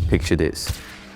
Picture this.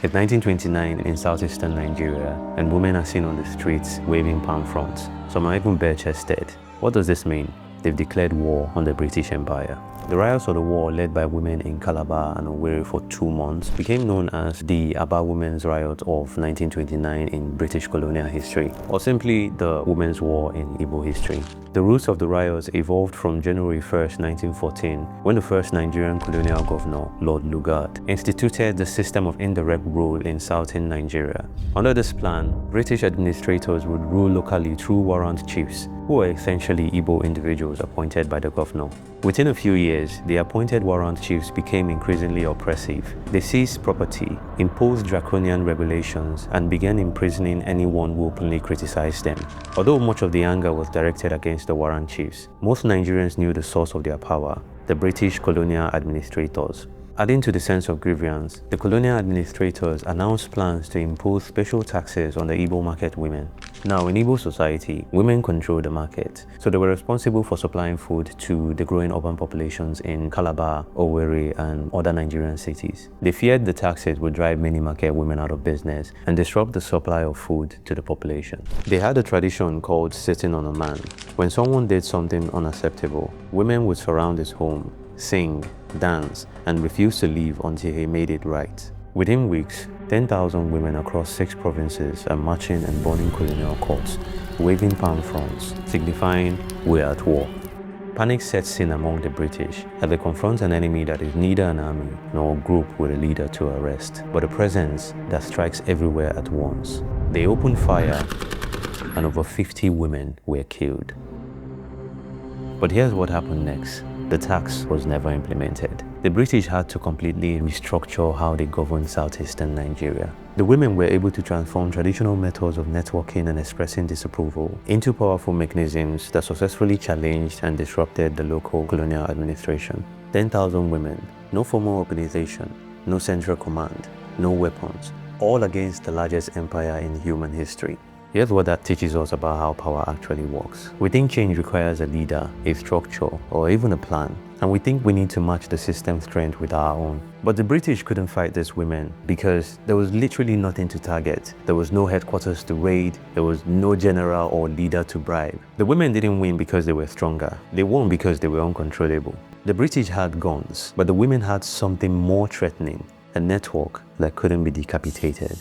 It's 1929 in southeastern Nigeria, and women are seen on the streets waving palm fronds. Some are even bare-chested. What does this mean? They've declared war on the British Empire. The riots of the war, led by women in Calabar and Owerri for 2 months, became known as the Aba Women's Riot of 1929 in British colonial history, or simply the Women's War in Igbo history. The roots of the riots evolved from January 1st, 1914, when the first Nigerian colonial governor, Lord Lugard, instituted the system of indirect rule in southern Nigeria. Under this plan, British administrators would rule locally through warrant chiefs, who were essentially Igbo individuals appointed by the governor. Within a few years, the appointed warrant chiefs became increasingly oppressive. They seized property, imposed draconian regulations, and began imprisoning anyone who openly criticized them. Although much of the anger was directed against the warrant chiefs, most Nigerians knew the source of their power: the British colonial administrators. Adding to the sense of grievance, the colonial administrators announced plans to impose special taxes on the Igbo market women. Now, in Igbo society, women control the market, so they were responsible for supplying food to the growing urban populations in Calabar, Owerri, and other Nigerian cities. They feared the taxes would drive many market women out of business and disrupt the supply of food to the population. They had a tradition called sitting on a man. When someone did something unacceptable, women would surround his home, sing, dance, and refuse to leave until he made it right. Within weeks, 10,000 women across 6 provinces are marching and burning colonial courts, waving palm fronds, signifying "we're at war." Panic sets in among the British as they confront an enemy that is neither an army nor a group with a leader to arrest, but a presence that strikes everywhere at once. They opened fire, and over 50 women were killed. But here's what happened next. The tax was never implemented. The British had to completely restructure how they governed southeastern Nigeria. The women were able to transform traditional methods of networking and expressing disapproval into powerful mechanisms that successfully challenged and disrupted the local colonial administration. 10,000 women, no formal organization, no central command, no weapons, all against the largest empire in human history. Here's what that teaches us about how power actually works. We think change requires a leader, a structure, or even a plan, and we think we need to match the system's strength with our own. But the British couldn't fight these women because there was literally nothing to target. There was no headquarters to raid, there was no general or leader to bribe. The women didn't win because they were stronger, they won because they were uncontrollable. The British had guns, but the women had something more threatening: a network that couldn't be decapitated.